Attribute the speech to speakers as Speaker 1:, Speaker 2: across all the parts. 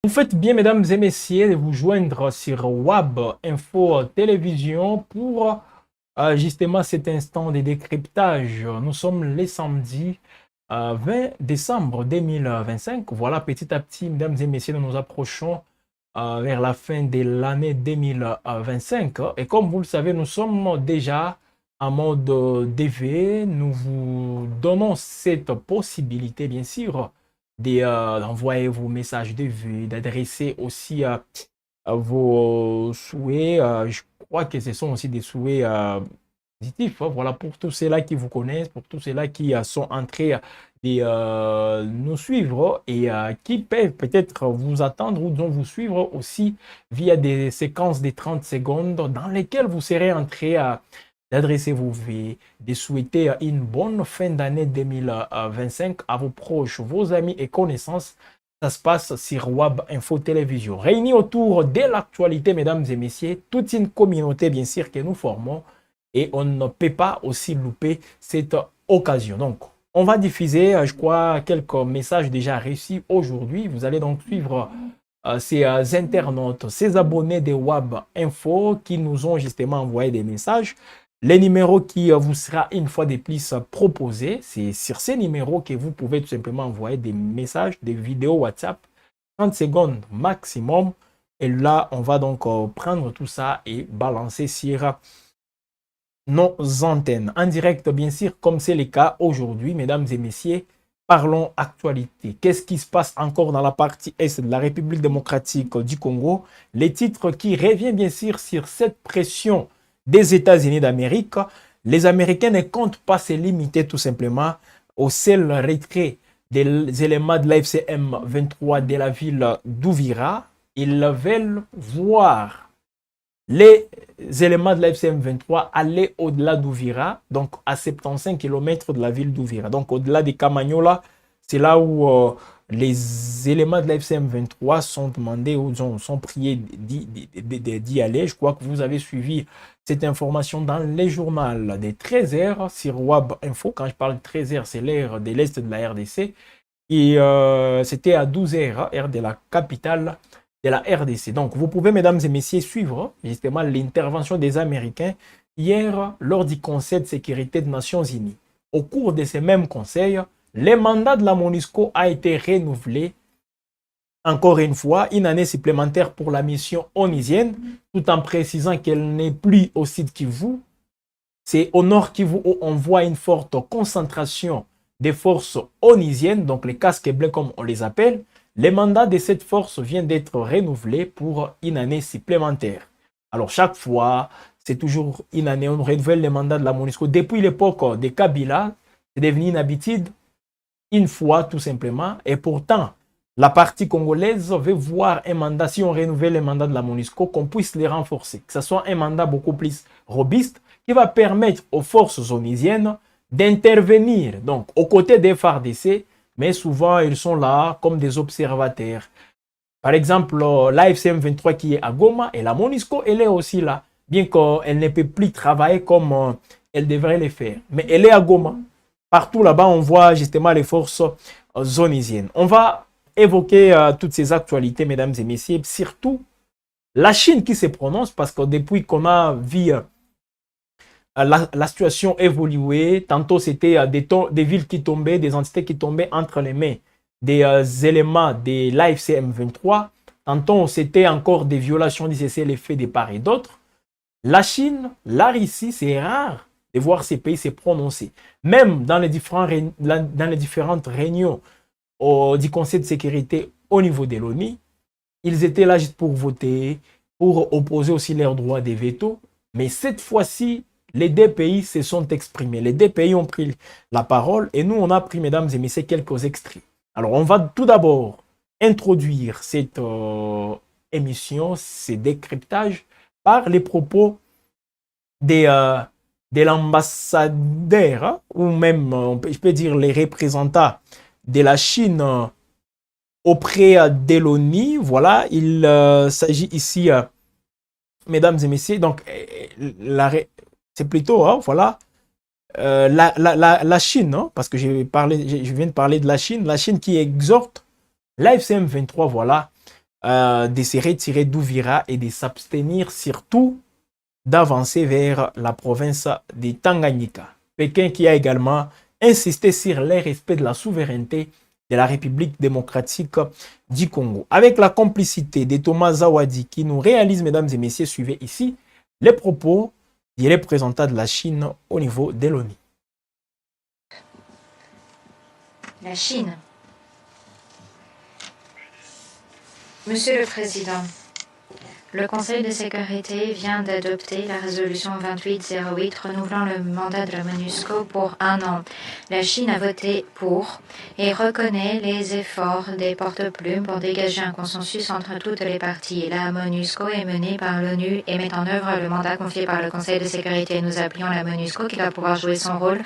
Speaker 1: Vous faites bien, mesdames et messieurs, de vous joindre sur WAB Info Télévision pour justement cet instant de décryptage. Nous sommes les samedis 20 décembre 2025. Voilà, petit à petit, mesdames et messieurs, nous nous approchons vers la fin de l'année 2025. Et comme vous le savez, nous sommes déjà en mode DV. Nous vous donnons cette possibilité, bien sûr, d'envoyer vos messages de vue, d'adresser aussi vos souhaits. Je crois que ce sont aussi des souhaits positifs. Hein. Voilà, pour tous ceux-là qui vous connaissent, pour tous ceux-là qui sont entrés de nous suivre et qui peuvent peut-être vous attendre ou dont vous suivre aussi via des séquences de 30 secondes dans lesquelles vous serez entré à d'adresser vos vœux, de souhaiter une bonne fin d'année 2025 à vos proches, vos amis et connaissances. Ça se passe sur WAB Info Télévision. Réunis autour de l'actualité, mesdames et messieurs, toute une communauté, bien sûr, que nous formons et on ne peut pas aussi louper cette occasion. Donc, on va diffuser, je crois, quelques messages déjà reçus aujourd'hui. Vous allez donc suivre ces internautes, ces abonnés de WAB Info qui nous ont justement envoyé des messages. Les numéros qui vous sera une fois de plus proposé, c'est sur ces numéros que vous pouvez tout simplement envoyer des messages, des vidéos WhatsApp, 30 secondes maximum. Et là, on va donc prendre tout ça et balancer sur nos antennes. En direct, bien sûr, comme c'est le cas aujourd'hui, mesdames et messieurs, parlons actualité. Qu'est-ce qui se passe encore dans la partie Est de la République démocratique du Congo? Les titres qui reviennent bien sûr sur cette pression des États-Unis d'Amérique. Les Américains ne comptent pas se limiter tout simplement au seul retrait des éléments de l'AFCM 23 de la ville d'Ouvira. Ils veulent voir les éléments de la FCM 23 aller au-delà d'Ouvira, donc à 75 km de la ville d'Ouvira. Donc au-delà de Camagnola, c'est là où les éléments de la FCM 23 sont demandés ou sont priés d'y aller. Je crois que vous avez suivi cette information dans les journaux des 13h sur WAB Info. Quand je parle de 13h, c'est l'heure de l'Est de la RDC. Et c'était à 12h, heure de la capitale de la RDC. Donc, vous pouvez, mesdames et messieurs, suivre justement l'intervention des Américains hier lors du Conseil de sécurité des Nations Unies. Au cours de ces mêmes conseils, le mandat de la MONUSCO a été renouvelé encore une fois, une année supplémentaire pour la mission onusienne, tout en précisant qu'elle n'est plus au sud Kivu. C'est au nord Kivu où on voit une forte concentration des forces onusiennes, donc les casques bleus comme on les appelle. Le mandat de cette force vient d'être renouvelé pour une année supplémentaire. Alors chaque fois, c'est toujours une année, on renouvelle le mandat de la MONUSCO. Depuis l'époque de Kabila, c'est devenu une habitude, une fois tout simplement. Et pourtant, la partie congolaise veut voir un mandat, si on renouvelle le mandat de la MONUSCO, qu'on puisse les renforcer. Que ce soit un mandat beaucoup plus robuste qui va permettre aux forces onusiennes d'intervenir donc aux côtés des FARDC, mais souvent ils sont là comme des observateurs. Par exemple, l'AFCM 23 qui est à Goma et la MONUSCO, elle est aussi là, bien qu'elle ne peut plus travailler comme elle devrait le faire. Mais elle est à Goma. Partout là-bas, on voit justement les forces onusiennes. On va évoquer toutes ces actualités, mesdames et messieurs, surtout la Chine qui se prononce, parce que depuis qu'on a vu la situation évoluer. Tantôt, c'était des villes qui tombaient, des entités qui tombaient entre les mains des éléments de l'AFCM 23. Tantôt, c'était encore des violations du cessez-le-feu de part et d'autre. La Chine, la Russie, c'est rare de voir ces pays se prononcer. Même dans les différentes réunions du Conseil de sécurité au niveau de l'ONU, ils étaient là juste pour voter, pour opposer aussi leurs droits de veto. Mais cette fois-ci, les deux pays se sont exprimés. Les deux pays ont pris la parole et nous, on a pris, mesdames et messieurs, quelques extraits. Alors, on va tout d'abord introduire cette émission, ces décryptages, par les propos de l'ambassadeur, hein, ou même, je peux dire, les représentants de la Chine auprès de l'ONU. Voilà, il s'agit ici, mesdames et messieurs, donc, c'est plutôt, hein, voilà, la Chine, hein, parce que je viens de parler de la Chine qui exhorte l'AFCM 23, voilà, de se retirer d'Ouvira et de s'abstenir surtout d'avancer vers la province de Tanganyika. Pékin qui a également insisté sur le respect de la souveraineté de la République démocratique du Congo. Avec la complicité de Thomas Zawadi qui nous réalise, mesdames et messieurs, suivez ici les propos du représentant de la Chine au niveau de l'ONU.
Speaker 2: La Chine. Monsieur le Président, le Conseil de sécurité vient d'adopter la résolution 2808 renouvelant le mandat de la MONUSCO pour 1 an. La Chine a voté pour et reconnaît les efforts des porte-plumes pour dégager un consensus entre toutes les parties. La MONUSCO est menée par l'ONU et met en œuvre le mandat confié par le Conseil de sécurité. Nous appuyons la MONUSCO qui va pouvoir jouer son rôle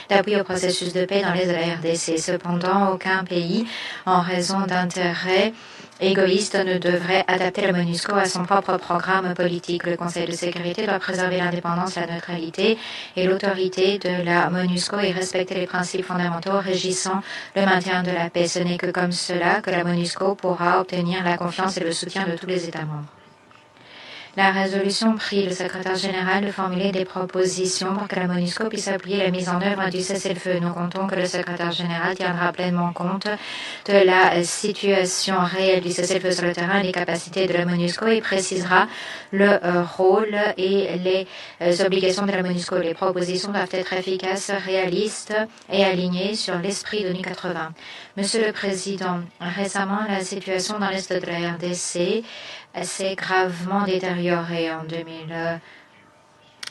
Speaker 2: d'appui au processus de paix dans l'est de la RDC. Cependant, aucun pays, en raison d'intérêts égoïste, ne devrait adapter la MONUSCO à son propre programme politique. Le Conseil de sécurité doit préserver l'indépendance, la neutralité et l'autorité de la MONUSCO et respecter les principes fondamentaux régissant le maintien de la paix. Ce n'est que comme cela que la MONUSCO pourra obtenir la confiance et le soutien de tous les États membres. La résolution prie le secrétaire général de formuler des propositions pour que la MONUSCO puisse appuyer la mise en œuvre du cessez-le-feu. Nous comptons que le secrétaire général tiendra pleinement compte de la situation réelle du cessez-le-feu sur le terrain et les capacités de la MONUSCO et précisera le rôle et les obligations de la MONUSCO. Les propositions doivent être efficaces, réalistes et alignées sur l'esprit de l'ONU 80. Monsieur le Président, récemment, la situation dans l'est de la RDC s'est gravement détériorée en 2000.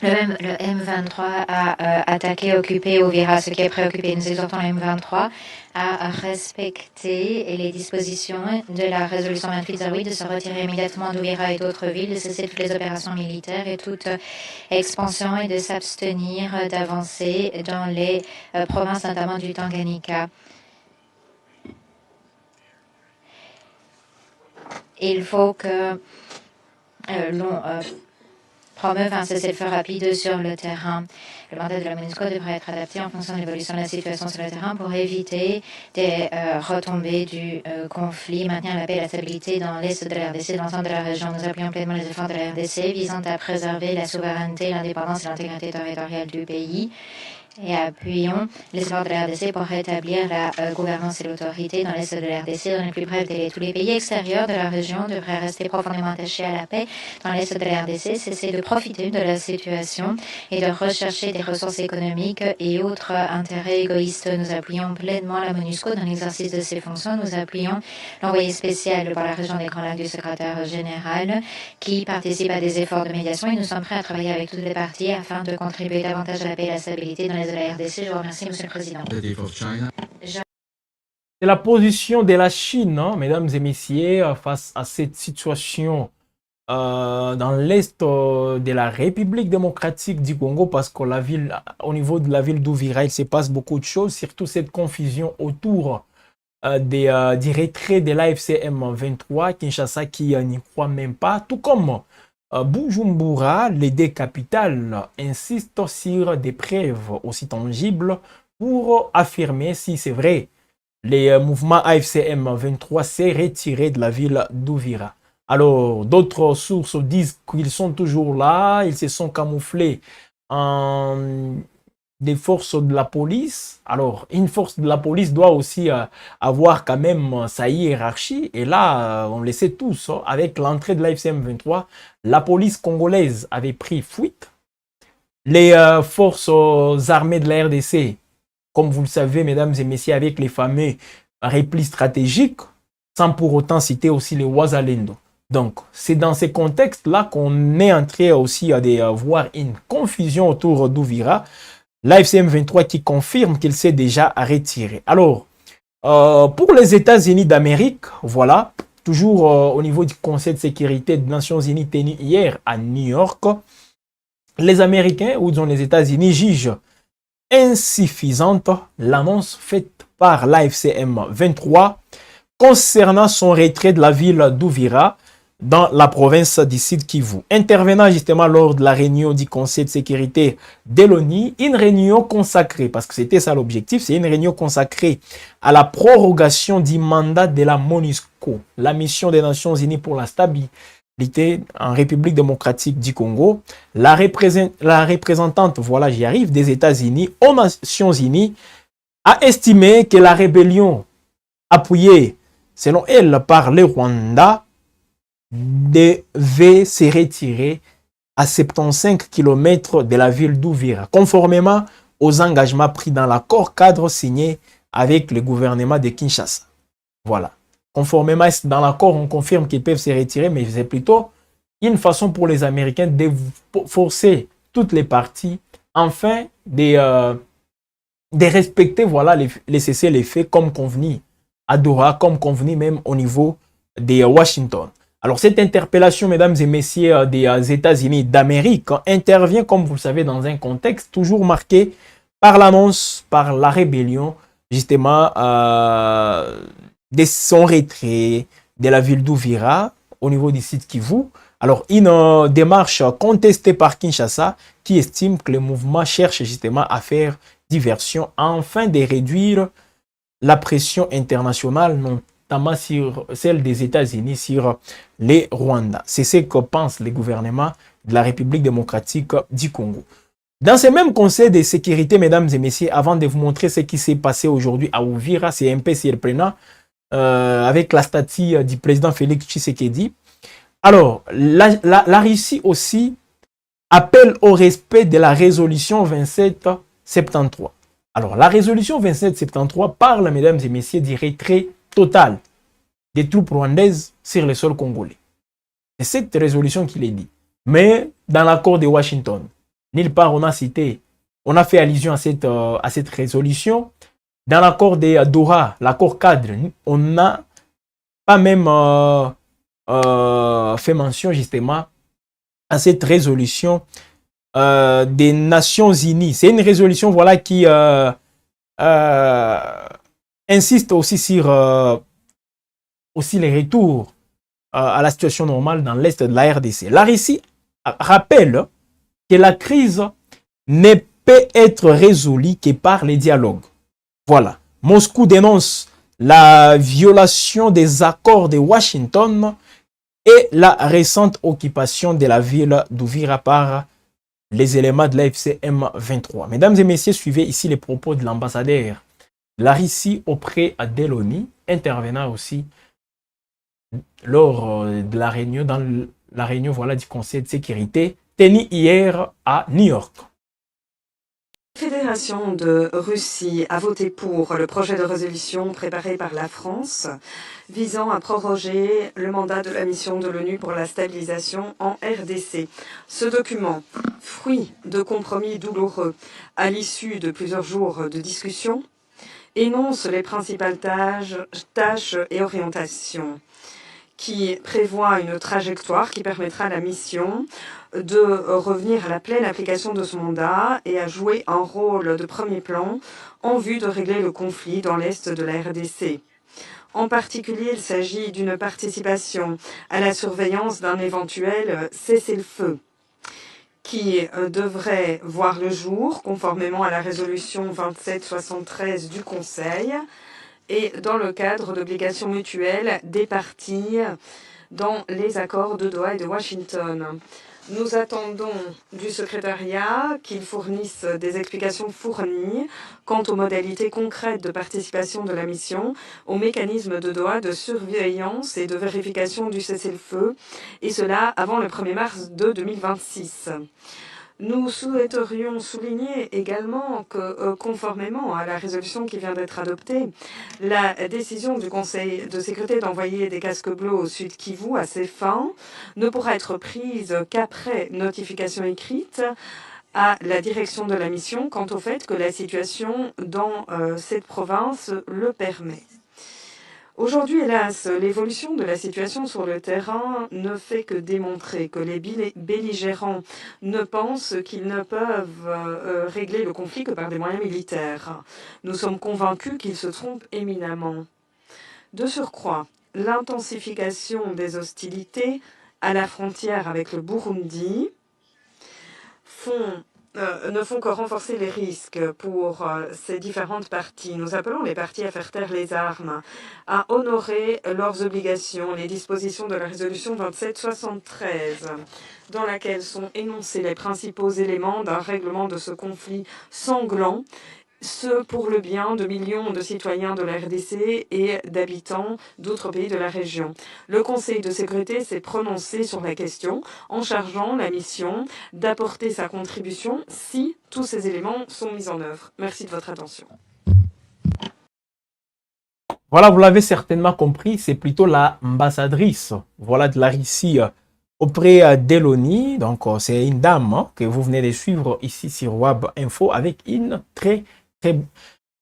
Speaker 2: Le M23 a attaqué, occupé Uvira, ce qui est préoccupé. Nous exhortons le M23 à respecter les dispositions de la résolution 2808, de se retirer immédiatement d'Uvira et d'autres villes, de cesser toutes les opérations militaires et toute expansion et de s'abstenir d'avancer dans les provinces, notamment du Tanganyika. Il faut que l'on promeuve un cessez-le-feu rapide sur le terrain. Le mandat de la MONUSCO devrait être adapté en fonction de l'évolution de la situation sur le terrain pour éviter des retombées du conflit, maintenir la paix et la stabilité dans l'est de la RDC et l'ensemble de la région. Nous appuyons pleinement les efforts de la RDC visant à préserver la souveraineté, l'indépendance et l'intégrité territoriale du pays. Et appuyons les efforts de la RDC pour rétablir la gouvernance et l'autorité dans l'est de la RDC dans les plus brefs délais. Tous les pays extérieurs de la région devraient rester profondément attachés à la paix dans l'est de la RDC, cesser de profiter de la situation et de rechercher des ressources économiques et autres intérêts égoïstes. Nous appuyons pleinement la MONUSCO dans l'exercice de ses fonctions. Nous appuyons l'envoyé spécial pour la région des Grands Lacs du secrétaire général qui participe à des efforts de médiation et nous sommes prêts à travailler avec toutes les parties afin de contribuer davantage à la paix et à la stabilité dans les de la RDC. Je vous remercie, Monsieur le Président.
Speaker 1: C'est la position de la Chine, hein, mesdames et messieurs, face à cette situation dans l'est de la République démocratique du Congo, parce qu'au niveau de la ville d'Uvira, il se passe beaucoup de choses, surtout cette confusion autour du retrait de l'AFC M23, Kinshasa qui n'y croit même pas, tout comme Bujumbura, les deux capitales, insistent sur des preuves aussi tangibles pour affirmer si c'est vrai. Les mouvements AFC M23 s'est retiré de la ville d'Uvira. Alors, d'autres sources disent qu'ils sont toujours là, ils se sont camouflés en des forces de la police. Alors, une force de la police doit aussi avoir quand même sa hiérarchie. Et là, on le sait tous, hein, avec l'entrée de l'AFC M23, la police congolaise avait pris fuite. Les forces armées de la RDC, comme vous le savez, mesdames et messieurs, avec les fameux replis stratégiques, sans pour autant citer aussi les Wazalendo. Donc, c'est dans ces contextes-là qu'on est entré aussi à voir une confusion autour d'Uvira. L'AFC M23 qui confirme qu'il s'est déjà retiré. Alors, pour les États-Unis d'Amérique, voilà, toujours au niveau du Conseil de sécurité des Nations Unies tenu hier à New York, les Américains, ou disons les États-Unis, jugent insuffisante l'annonce faite par l'AFC M23 concernant son retrait de la ville d'Uvira dans la province du Sud Kivu. Intervenant justement lors de la réunion du Conseil de sécurité de l'ONU, une réunion consacrée, parce que c'était ça l'objectif, c'est une réunion consacrée à la prorogation du mandat de la MONUSCO, la mission des Nations Unies pour la stabilité en République démocratique du Congo. La représentante, voilà j'y arrive, des États-Unis aux Nations Unies a estimé que la rébellion appuyée, selon elle, par le Rwanda, devait se retirer à 75 km de la ville d'Uvira, conformément aux engagements pris dans l'accord cadre signé avec le gouvernement de Kinshasa. Voilà. Conformément dans l'accord, on confirme qu'ils peuvent se retirer, mais c'est plutôt une façon pour les Américains de forcer toutes les parties, enfin, de respecter voilà, les cessez-les-feux comme convenu à Doha, comme convenu même au niveau de Washington. Alors, cette interpellation, mesdames et messieurs des États-Unis d'Amérique, intervient, comme vous le savez, dans un contexte toujours marqué par l'annonce, par la rébellion, justement, de son retrait de la ville d'Uvira au niveau du site Kivu. Alors, une démarche contestée par Kinshasa qui estime que le mouvement cherche justement à faire diversion afin de réduire la pression internationale, notamment sur celle des États-Unis sur les Rwandais. C'est ce que pense le gouvernement de la République démocratique du Congo. Dans ce même conseil de sécurité, mesdames et messieurs, avant de vous montrer ce qui s'est passé aujourd'hui à Uvira, c'est un peu surprenant, avec la statue du président Félix Tshisekedi. Alors, la Russie aussi appelle au respect de la résolution 2773. Alors, la résolution 2773 parle, mesdames et messieurs, du retrait total des troupes rwandaises sur le sol congolais. C'est cette résolution qui est dit. Mais dans l'accord de Washington, nulle part on a cité, on a fait allusion à cette résolution. Dans l'accord de Doha, l'accord cadre, on n'a pas même fait mention justement à cette résolution des Nations Unies. C'est une résolution voilà, qui insiste aussi sur aussi les retours à la situation normale dans l'est de la RDC. La Russie rappelle que la crise ne peut être résolue que par les dialogues. Voilà. Moscou dénonce la violation des accords de Washington et la récente occupation de la ville d'Uvira par les éléments de l'AFC M23. Mesdames et messieurs, suivez ici les propos de l'ambassadeur de la Russie auprès de l'ONU, intervenant aussi lors de la réunion, voilà, du Conseil de sécurité tenue hier à New York.
Speaker 3: La Fédération de Russie a voté pour le projet de résolution préparé par la France visant à proroger le mandat de la mission de l'ONU pour la stabilisation en RDC. Ce document, fruit de compromis douloureux à l'issue de plusieurs jours de discussion, énonce les principales tâches et orientations qui prévoit une trajectoire qui permettra à la mission de revenir à la pleine application de son mandat et à jouer un rôle de premier plan en vue de régler le conflit dans l'est de la RDC. En particulier, il s'agit d'une participation à la surveillance d'un éventuel cessez-le-feu qui devrait voir le jour conformément à la résolution 2773 du Conseil et dans le cadre d'obligations mutuelles des parties dans les accords de Doha et de Washington. Nous attendons du secrétariat qu'il fournisse des explications fournies quant aux modalités concrètes de participation de la mission, aux mécanismes de Doha de surveillance et de vérification du cessez-le-feu, et cela avant le 1er mars de 2026. Nous souhaiterions souligner également que, conformément à la résolution qui vient d'être adoptée, la décision du Conseil de sécurité d'envoyer des casques bleus au Sud Kivu à ces fins ne pourra être prise qu'après notification écrite à la direction de la mission quant au fait que la situation dans cette province le permet. Aujourd'hui, hélas, l'évolution de la situation sur le terrain ne fait que démontrer que les belligérants ne pensent qu'ils ne peuvent régler le conflit que par des moyens militaires. Nous sommes convaincus qu'ils se trompent éminemment. De surcroît, l'intensification des hostilités à la frontière avec le Burundi ne font que renforcer les risques pour ces différentes parties. Nous appelons les parties à faire taire les armes, à honorer leurs obligations, les dispositions de la résolution 2773, dans laquelle sont énoncés les principaux éléments d'un règlement de ce conflit sanglant, ce pour le bien de millions de citoyens de la RDC et d'habitants d'autres pays de la région. Le Conseil de sécurité s'est prononcé sur la question en chargeant la mission d'apporter sa contribution si tous ces éléments sont mis en œuvre. Merci de votre attention.
Speaker 1: Voilà, vous l'avez certainement compris, c'est plutôt l'ambassadrice, voilà, de la Russie auprès d'Eloni. Donc, c'est une dame que vous venez de suivre ici sur WAB Info avec une très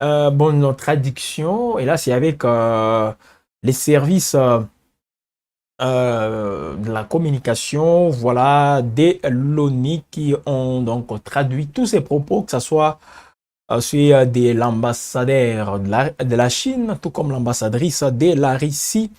Speaker 1: bonne traduction. Et là, c'est avec les services de la communication, voilà, de l'ONU qui ont donc traduit tous ces propos, que ce soit celui de l'ambassadeur de la Chine, tout comme l'ambassadrice de la Russie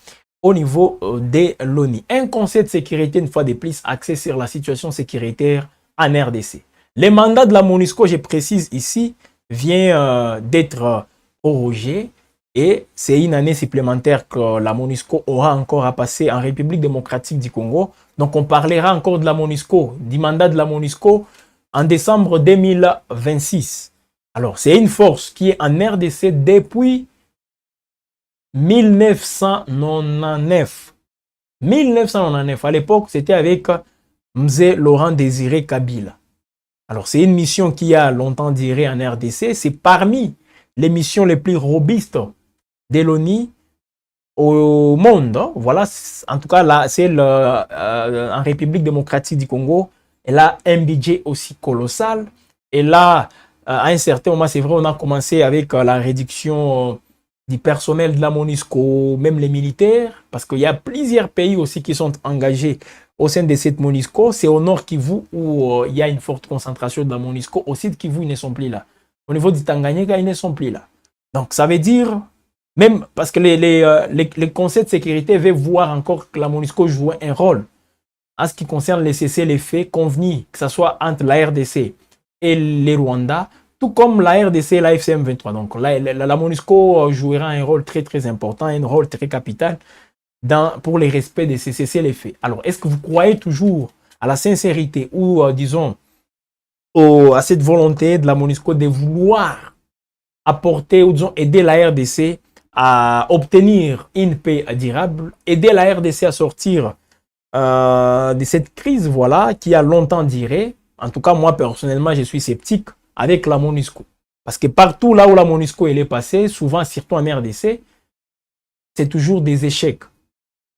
Speaker 1: au niveau de l'ONU. Un conseil de sécurité, une fois de plus, axé sur la situation sécuritaire en RDC. Les mandats de la MONUSCO, je précise ici, vient d'être prorogé et c'est une année supplémentaire que la MONUSCO aura encore à passer en République démocratique du Congo. Donc on parlera encore de la MONUSCO, du mandat de la MONUSCO en décembre 2026. Alors c'est une force qui est en RDC depuis 1999. 1999, à l'époque c'était avec Mzee Laurent Désiré Kabila. Alors, c'est une mission qui a longtemps duré en RDC. C'est parmi les missions les plus robustes de l'ONU au monde. Voilà, en tout cas, là, c'est en République démocratique du Congo. Elle a un budget aussi colossal. Et là, à un certain moment, c'est vrai, on a commencé avec la réduction du personnel de la MONUSCO, même les militaires, parce qu'il y a plusieurs pays aussi qui sont engagés au sein de cette MONUSCO. C'est au nord Kivu où il y a une forte concentration de la MONUSCO. Au sud Kivu, ils ne sont plus là. Au niveau du Tanganyika, ils ne sont plus là. Donc, ça veut dire, même parce que les conseils de sécurité veulent voir encore que la MONUSCO joue un rôle en ce qui concerne les cessez-les-feux convenus, que ce soit entre la RDC et les Rwandais, tout comme la RDC et la FCM23. Donc, la MONUSCO jouera un rôle très important, un rôle très capital pour le respect de ces cessez-les-feux. Alors, est-ce que vous croyez toujours à la sincérité ou, disons, à cette volonté de la MONUSCO de vouloir apporter ou, disons, aider la RDC à obtenir une paix durable, aider la RDC à sortir de cette crise, voilà, qui a longtemps duré? En tout cas, moi, personnellement, je suis sceptique avec la MONUSCO. Parce que partout là où la MONUSCO elle est passée, souvent, surtout en RDC, c'est toujours des échecs.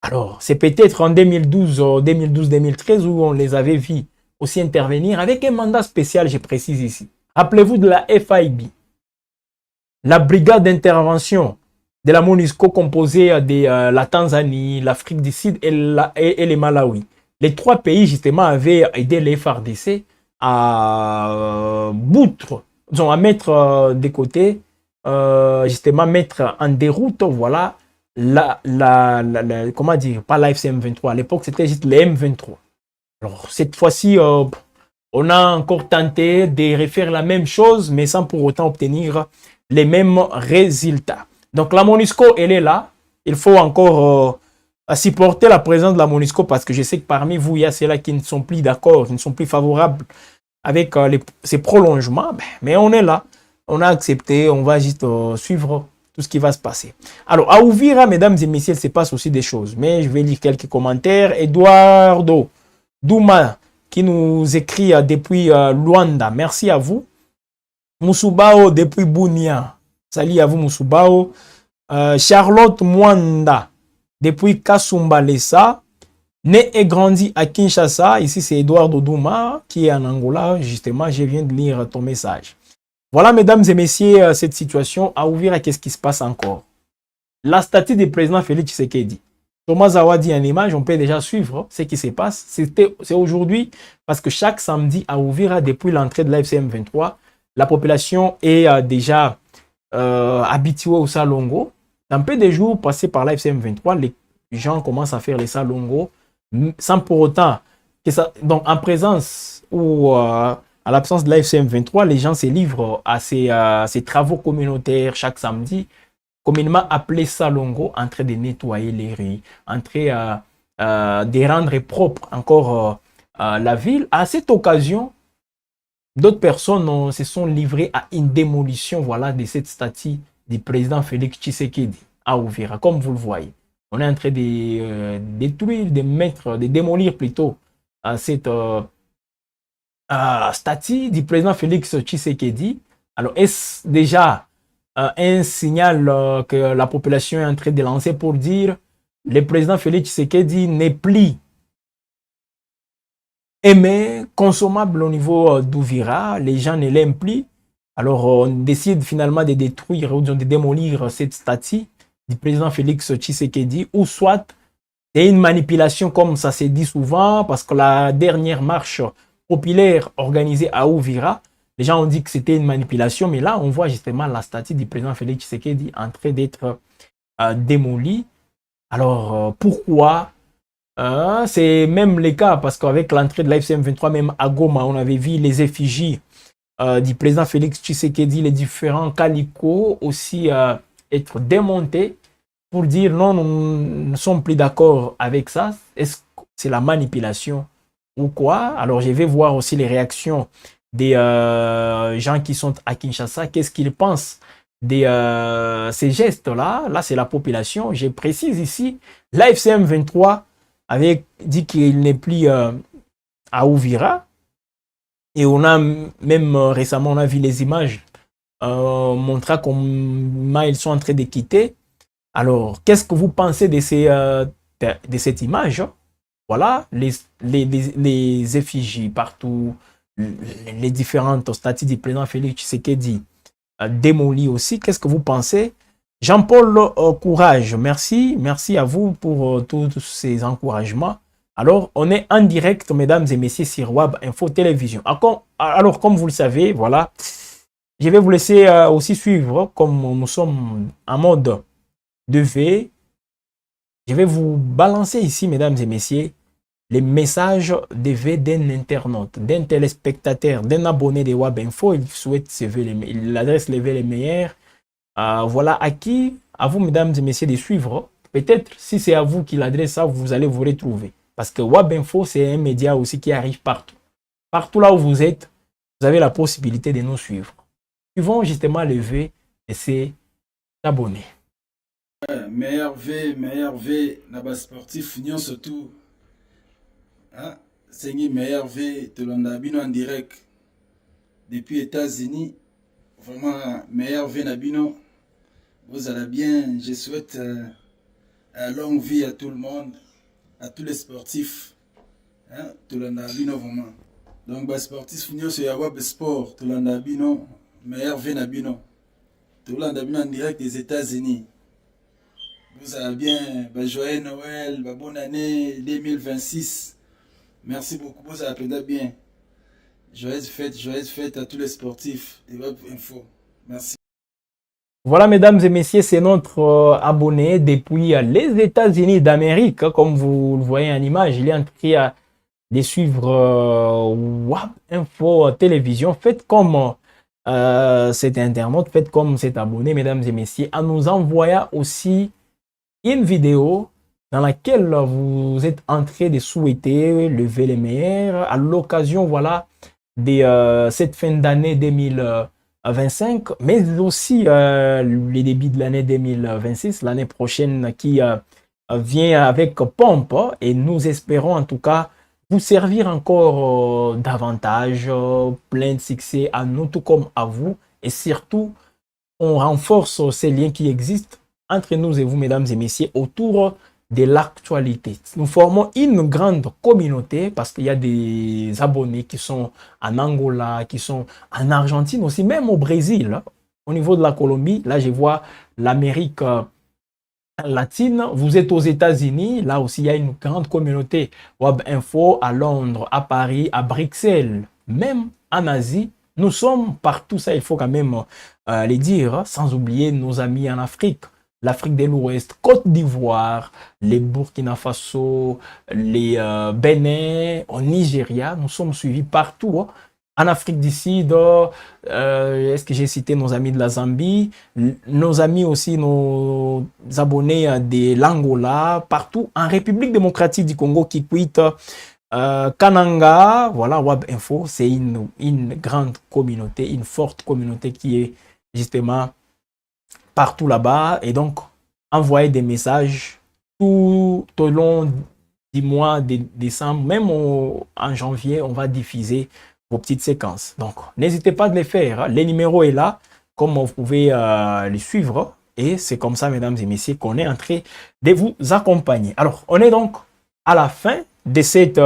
Speaker 1: Alors, c'est peut-être en 2012-2013 où on les avait vus aussi intervenir avec un mandat spécial, je précise ici. Rappelez-vous de la FIB, la brigade d'intervention de la MONUSCO composée de la Tanzanie, l'Afrique du Sud et le Malawi. Les trois pays, justement, avaient aidé les FARDC à à mettre de côté, justement, mettre en déroute, voilà, comment dire, pas la FCM23, à l'époque c'était juste les M23. Alors cette fois-ci, on a encore tenté de refaire la même chose, mais sans pour autant obtenir les mêmes résultats. Donc la MONUSCO, elle est là. Il faut encore supporter la présence de la MONUSCO parce que je sais que parmi vous, il y a ceux-là qui ne sont plus d'accord, qui ne sont plus favorables avec ces prolongements. Mais on est là, on a accepté, on va juste suivre tout ce qui va se passer. Alors, à Uvira, mesdames et messieurs, il se passe aussi des choses. Mais je vais lire quelques commentaires. Eduardo Douma, qui nous écrit depuis Luanda. Merci à vous. Moussoubao, depuis Bounia. Salut à vous, Moussoubao. Charlotte Mwanda, depuis Kasumbalesa. Né et grandi à Kinshasa. Ici, c'est Eduardo Douma, qui est en Angola. Justement, je viens de lire ton message. Voilà, mesdames et messieurs, cette situation à Uvira, qu'est-ce qui se passe encore? La statue du président Félix Tshisekedi. Thomas Zawadi en image, on peut déjà suivre ce qui se passe. C'est aujourd'hui, parce que chaque samedi à Uvira, depuis l'entrée de la FCM23, la population est déjà habituée au Salongo. Dans peu de jours passés par la FCM23, gens commencent à faire les salongo sans pour autant que ça. Donc, en présence ou à l'absence de la FCM23, les gens se livrent à ces travaux communautaires chaque samedi, communément appelé salongo, en train de nettoyer les rues, en train de rendre propre encore la ville. À cette occasion, d'autres personnes se sont livrées à une démolition, voilà, de cette statue du président Félix Tshisekedi à Uvira, comme vous le voyez. On est en train de détruire, de démolir plutôt cette statue du président Félix Tshisekedi. Alors, est-ce déjà un signal que la population est en train de lancer pour dire le président Félix Tshisekedi n'est plus aimé, consommable au niveau d'Uvira, les gens ne l'aiment plus. Alors, on décide finalement de détruire ou de démolir cette statue du président Félix Tshisekedi, ou soit c'est une manipulation comme ça s'est dit souvent, parce que la dernière marche populaire organisée à Uvira, les gens ont dit que c'était une manipulation, mais là, on voit justement la statue du président Félix Tshisekedi en train d'être démolie. Alors, pourquoi c'est même le cas, parce qu'avec l'entrée de la FCM23, même à Goma, on avait vu les effigies du président Félix Tshisekedi, les différents calicots aussi être démontés pour dire non, nous ne sommes plus d'accord avec ça. Est-ce que c'est la manipulation ou quoi? Alors, je vais voir aussi les réactions des gens qui sont à Kinshasa. Qu'est-ce qu'ils pensent de ces gestes-là? Là, c'est la population. Je précise ici, l'AFCM 23 avait dit qu'il n'est plus à Uvira. Et on a même récemment, on a vu les images montrant comment ils sont en train de quitter. Alors, qu'est-ce que vous pensez de cette image? Voilà, les effigies partout, les différentes statues du président Félix Tshisekedi démolies aussi. Qu'est-ce que vous pensez? Jean-Paul Courage, merci à vous pour tous ces encouragements. Alors, on est en direct, mesdames et messieurs, sur Wab Info Télévision. Alors, comme vous le savez, voilà, je vais vous laisser aussi suivre, comme nous sommes en mode de V. Je vais vous balancer ici, mesdames et messieurs, les messages de V d'un internaute, d'un téléspectateur, d'un abonné de Wab Info. Il souhaite il adresse les les meilleurs. Voilà à qui, à vous, mesdames et messieurs, de suivre. Peut-être, si c'est à vous qu'il adresse ça, vous allez vous retrouver. Parce que Wab Info, c'est un média aussi qui arrive partout. Partout là où vous êtes, vous avez la possibilité de nous suivre. Suivons justement le V et c'est s'abonner.
Speaker 4: Meilleur V, Naba sportif, Union surtout. Hein? C'est meilleur V, de l'Ondabino en direct. Depuis États-Unis, vraiment, meilleur V Nabino. Vous allez bien, je souhaite une longue vie à tout le monde, à tous les sportifs. Hein? Tout l'Ondabino vraiment. Donc, bah, sportif, Union sur Yawab Sport, tout l'Ondabino, meilleur V Nabino. Tout l'Ondabino en direct des États-Unis. Vous allez bien, bah, joyeux Noël, bah, bonne année 2026. Merci beaucoup, vous allez bien. Joyeuses fêtes à tous les sportifs de Web Info. Merci.
Speaker 1: Voilà, mesdames et messieurs, c'est notre abonné depuis les États-Unis d'Amérique. Comme vous le voyez en image, il est en train de suivre Web Info Télévision. Faites comme cet internaute, faites comme cet abonné, mesdames et messieurs, en nous envoyant aussi une vidéo dans laquelle vous êtes en train de souhaiter lever les meilleurs à l'occasion, voilà, de cette fin d'année 2025, mais aussi les débuts de l'année 2026, l'année prochaine qui vient avec pompe, et nous espérons en tout cas vous servir encore davantage, plein de succès à nous tout comme à vous, et surtout on renforce ces liens qui existent entre nous et vous, mesdames et messieurs, autour de l'actualité. Nous formons une grande communauté parce qu'il y a des abonnés qui sont en Angola, qui sont en Argentine aussi, même au Brésil. Au niveau de la Colombie, là je vois l'Amérique latine. Vous êtes aux États-Unis, là aussi il y a une grande communauté Web Info à Londres, à Paris, à Bruxelles, même en Asie. Nous sommes partout, ça il faut quand même les dire, sans oublier nos amis en Afrique. l'Afrique de l'Ouest, Côte d'Ivoire, les Burkina Faso, les Bénin, au Nigeria. Nous sommes suivis partout. Hein. En Afrique du Sud, est-ce que j'ai cité nos amis de la Zambie, nos amis aussi, nos abonnés de l'Angola, partout. En République démocratique du Congo, Kikwit, Kananga, voilà, Web Info, c'est une grande communauté, une forte communauté qui est justement partout là-bas. Et donc, envoyer des messages tout au long du mois de décembre, même en janvier, on va diffuser vos petites séquences. Donc, n'hésitez pas de les faire. Hein. Les numéros est là, comme vous pouvez les suivre. Et c'est comme ça, mesdames et messieurs, qu'on est en train de vous accompagner. Alors, on est donc à la fin de cette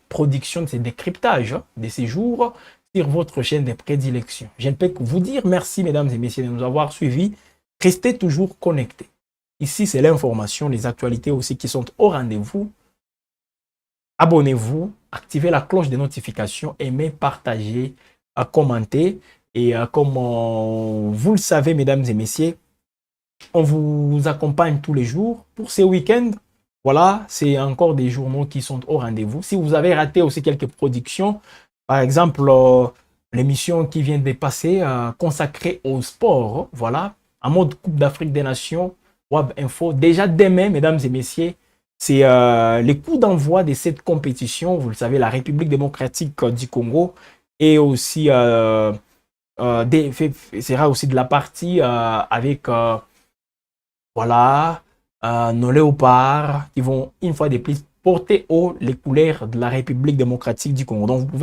Speaker 1: production, de ce décryptage de ces jours sur votre chaîne de prédilection. Je ne peux que vous dire merci, mesdames et messieurs, de nous avoir suivis. Restez toujours connectés. Ici, c'est l'information, les actualités aussi qui sont au rendez-vous. Abonnez-vous, activez la cloche de notification, aimez, partagez, commentez. Et comme vous le savez, mesdames et messieurs, on vous accompagne tous les jours. Pour ces week-ends, voilà, c'est encore des journaux qui sont au rendez-vous. Si vous avez raté aussi quelques productions, par exemple, l'émission qui vient de passer consacrée au sport, voilà, en mode Coupe d'Afrique des Nations, Web Info. Déjà demain, mesdames et messieurs, c'est les coups d'envoi de cette compétition. Vous le savez, la République démocratique du Congo et aussi sera aussi de la partie avec voilà, nos léopards qui vont une fois de plus porter haut les couleurs de la République démocratique du Congo. Donc vous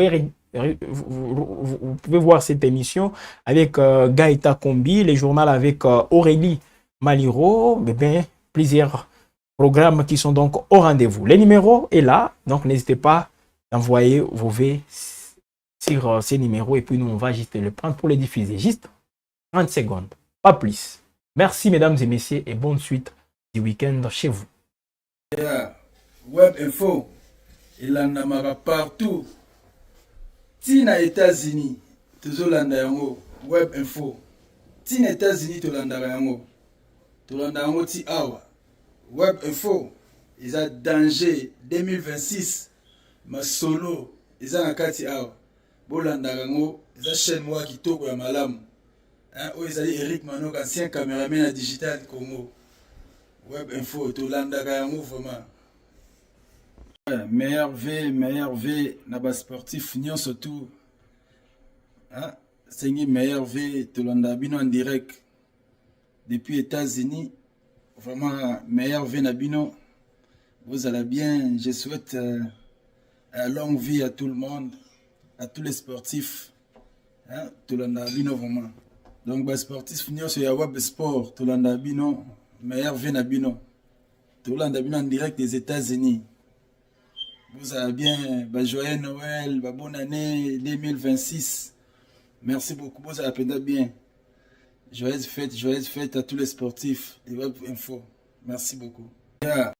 Speaker 1: pouvez voir cette émission avec Gaëta Kombi, les journaux avec Aurélie Maliro, plusieurs programmes qui sont donc au rendez-vous. Les numéros est là, donc n'hésitez pas à envoyer vos V sur ces numéros et puis nous on va juste le prendre pour les diffuser. Juste 30 secondes, pas plus. Merci mesdames et messieurs et bonne suite du week-end chez vous.
Speaker 4: Web Info, il en a partout. Tina États-Unis, tozolanda yango. Web Info. Tina États-Unis tolanda yango. Tolanda yango ti awa. Web Info, ils ont danger 2026. Ma solo, ils ont un kati awa. Bolanda yango, ils ont chaîne moi qui toque ya malamu. Ils ont Eric Manok, ancien caméraman à Digital Congo. Web Info, tolanda yango vraiment. Meilleur V, naba sportif, nyon surtout. C'est une meilleur V, tolanda bino en direct. Depuis États-Unis, vraiment meilleur V nabino. Vous allez bien, je souhaite une longue vie à tout le monde, à tous les sportifs. Tolanda bino vraiment. Donc, bah, sportif, nyon sur Web Sport, tolanda bino, meilleur V nabino. Tolanda bino en direct des États-Unis. Vous allez bien, bah, joyeux Noël, bah, bonne année 2026. Merci beaucoup, vous allez bien. Joyeuses fêtes à tous les sportifs et Web Info. Merci beaucoup. Yeah.